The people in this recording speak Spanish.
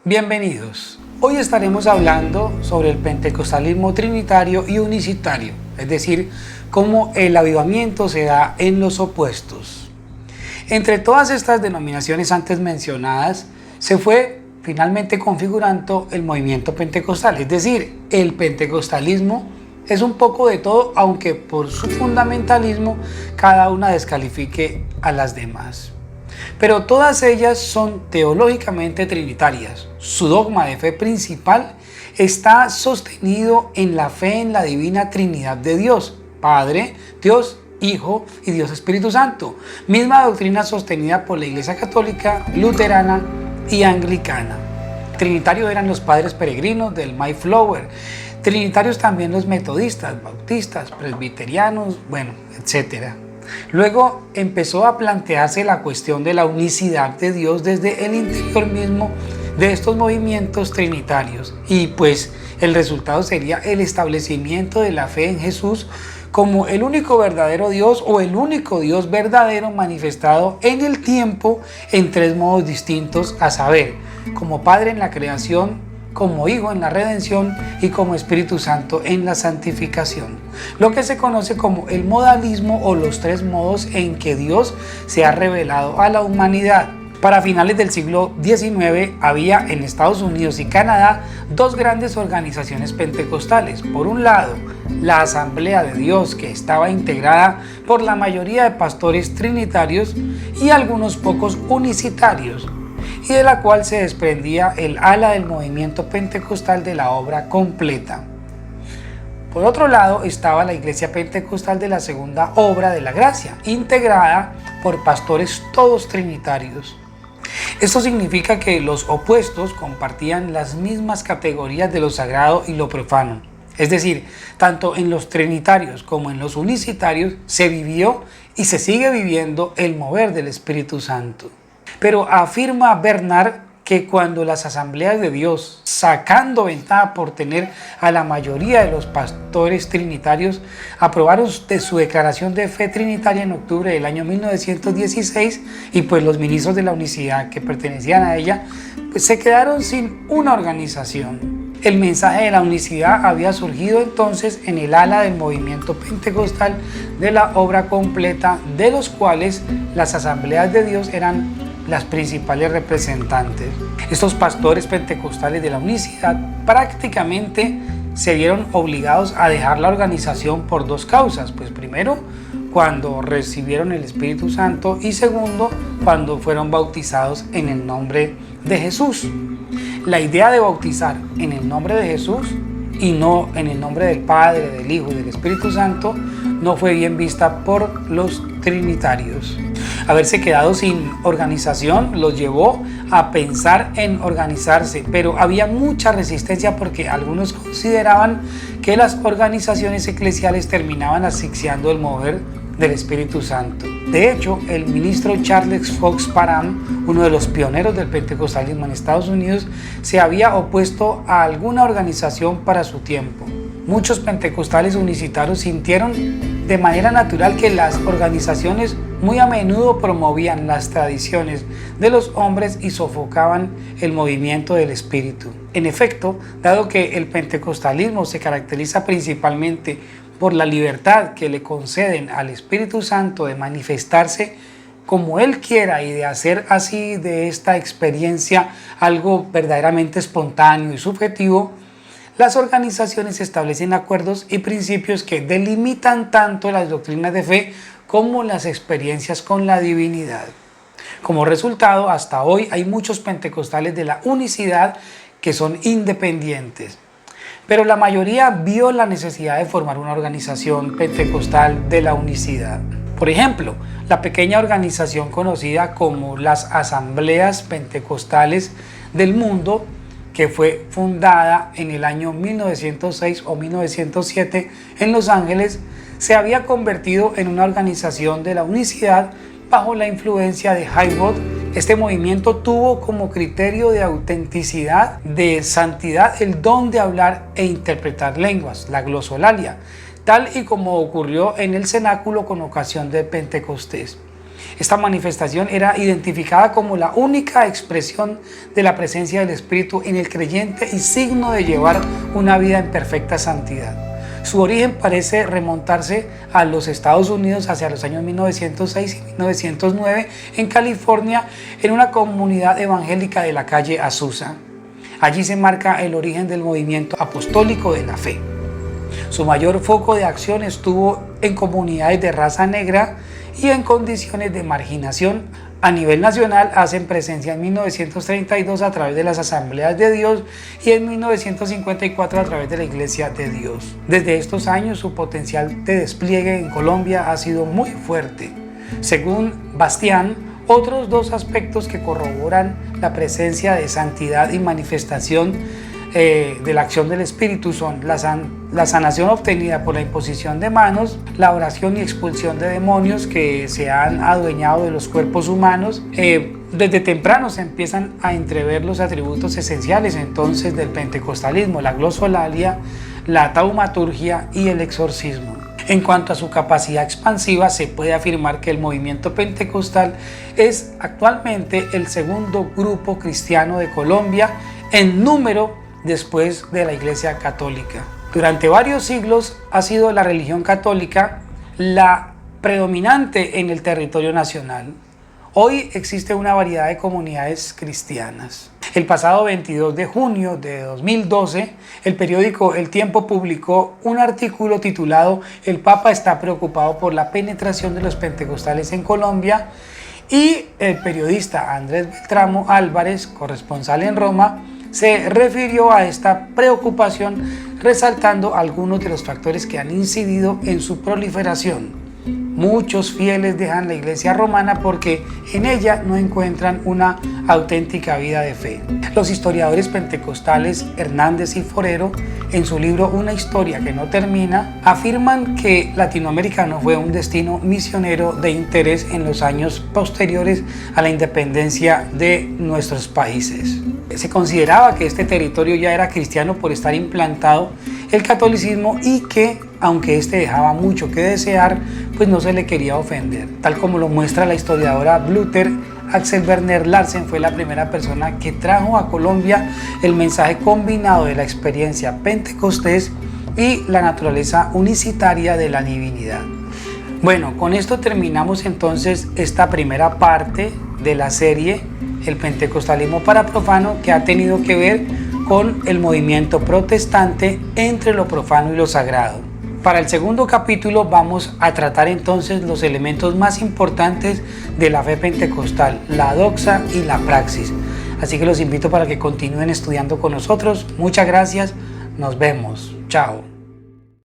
Bienvenidos. Hoy estaremos hablando sobre el pentecostalismo trinitario y unicitario, es decir, cómo el avivamiento se da en los opuestos. Entre todas estas denominaciones antes mencionadas, se fue finalmente configurando el movimiento pentecostal, es decir, el pentecostalismo es un poco de todo, aunque por su fundamentalismo cada una descalifique a las demás. Pero todas ellas son teológicamente trinitarias. Su dogma de fe principal está sostenido en la fe en la divina Trinidad de Dios, Padre, Dios Hijo y Dios Espíritu Santo, misma doctrina sostenida por la Iglesia Católica, Luterana y Anglicana. Trinitarios eran los padres peregrinos del Mayflower, trinitarios también los metodistas, bautistas, presbiterianos, etc. Luego empezó a plantearse la cuestión de la unicidad de Dios desde el interior mismo de estos movimientos trinitarios, y pues el resultado sería el establecimiento de la fe en Jesús como el único verdadero Dios o el único Dios verdadero manifestado en el tiempo en tres modos distintos, a saber, como Padre en la creación, como Hijo en la redención y como Espíritu Santo en la santificación, lo que se conoce como el modalismo o los tres modos en que Dios se ha revelado a la humanidad. Para finales del siglo XIX había en Estados Unidos y Canadá dos grandes organizaciones pentecostales. Por un lado, la Asamblea de Dios, que estaba integrada por la mayoría de pastores trinitarios y algunos pocos unicitarios, y de la cual se desprendía el ala del movimiento pentecostal de la obra completa. Por otro lado estaba la Iglesia Pentecostal de la Segunda Obra de la Gracia, integrada por pastores todos trinitarios. Esto significa que los opuestos compartían las mismas categorías de lo sagrado y lo profano. Es decir, tanto en los trinitarios como en los unicitarios se vivió y se sigue viviendo el mover del Espíritu Santo. Pero afirma Bernard que cuando las asambleas de Dios, sacando ventaja por tener a la mayoría de los pastores trinitarios, aprobaron de su declaración de fe trinitaria en octubre del año 1916, y pues los ministros de la unicidad que pertenecían a ella, pues se quedaron sin una organización. El mensaje de la unicidad había surgido entonces en el ala del movimiento pentecostal de la obra completa, de los cuales las asambleas de Dios eran las principales representantes. Estos pastores pentecostales de la unicidad prácticamente se vieron obligados a dejar la organización por dos causas. Pues primero, cuando recibieron el Espíritu Santo, y segundo, cuando fueron bautizados en el nombre de Jesús. La idea de bautizar en el nombre de Jesús y no en el nombre del Padre, del Hijo y del Espíritu Santo no fue bien vista por los trinitarios. Haberse quedado sin organización los llevó a pensar en organizarse, pero había mucha resistencia porque algunos consideraban que las organizaciones eclesiales terminaban asfixiando el mover del Espíritu Santo. De hecho, el ministro Charles Fox Parham, uno de los pioneros del pentecostalismo en Estados Unidos, se había opuesto a alguna organización para su tiempo. Muchos pentecostales unicitarios sintieron de manera natural que las organizaciones muy a menudo promovían las tradiciones de los hombres y sofocaban el movimiento del Espíritu. En efecto, dado que el pentecostalismo se caracteriza principalmente por la libertad que le conceden al Espíritu Santo de manifestarse como Él quiera y de hacer así de esta experiencia algo verdaderamente espontáneo y subjetivo, las organizaciones establecen acuerdos y principios que delimitan tanto las doctrinas de fe como las experiencias con la divinidad. Como resultado, hasta hoy hay muchos pentecostales de la unicidad que son independientes, pero la mayoría vio la necesidad de formar una organización pentecostal de la unicidad. Por ejemplo, la pequeña organización conocida como las Asambleas Pentecostales del Mundo, que fue fundada en el año 1906 o 1907 en Los Ángeles, se había convertido en una organización de la unicidad bajo la influencia de Haywood. Este movimiento tuvo como criterio de autenticidad, de santidad, el don de hablar e interpretar lenguas, la glosolalia, tal y como ocurrió en el cenáculo con ocasión de Pentecostés. Esta manifestación era identificada como la única expresión de la presencia del Espíritu en el creyente y signo de llevar una vida en perfecta santidad. Su origen parece remontarse a los Estados Unidos hacia los años 1906 y 1909 en California, en una comunidad evangélica de la calle Azusa. Allí se marca el origen del movimiento apostólico de la fe. Su mayor foco de acción estuvo en comunidades de raza negra y en condiciones de marginación. A nivel nacional hacen presencia en 1932 a través de las Asambleas de Dios y en 1954 a través de la Iglesia de Dios. Desde estos años su potencial de despliegue en Colombia ha sido muy fuerte. Según Bastián, otros dos aspectos que corroboran la presencia de santidad y manifestación de la acción del Espíritu son la sanación obtenida por la imposición de manos, la oración y expulsión de demonios que se han adueñado de los cuerpos humanos. Desde temprano se empiezan a entrever los atributos esenciales entonces del pentecostalismo, la glosolalia, la taumaturgia y el exorcismo. En cuanto a su capacidad expansiva, se puede afirmar que el movimiento pentecostal es actualmente el segundo grupo cristiano de Colombia en número después de la Iglesia Católica. Durante varios siglos ha sido la religión católica la predominante en el territorio nacional. Hoy existe una variedad de comunidades cristianas. El pasado 22 de junio de 2012, el periódico El Tiempo publicó un artículo titulado "El Papa está preocupado por la penetración de los pentecostales en Colombia", y el periodista Andrés Beltramo Álvarez, corresponsal en Roma, se refirió a esta preocupación resaltando algunos de los factores que han incidido en su proliferación. Muchos fieles dejan la iglesia romana porque en ella no encuentran una auténtica vida de fe. Los historiadores pentecostales Hernández y Forero, en su libro Una historia que no termina, afirman que Latinoamérica no fue un destino misionero de interés en los años posteriores a la independencia de nuestros países. Se consideraba que este territorio ya era cristiano por estar implantado el catolicismo y que, aunque este dejaba mucho que desear, pues no se le quería ofender. Tal como lo muestra la historiadora Bluter, Axel Werner Larsen fue la primera persona que trajo a Colombia el mensaje combinado de la experiencia pentecostés y la naturaleza unicitaria de la divinidad. Bueno, con esto terminamos entonces esta primera parte de la serie El Pentecostalismo para Profano, que ha tenido que ver con el movimiento protestante entre lo profano y lo sagrado. Para el segundo capítulo vamos a tratar entonces los elementos más importantes de la fe pentecostal, la doxa y la praxis. Así que los invito para que continúen estudiando con nosotros. Muchas gracias, nos vemos, chao.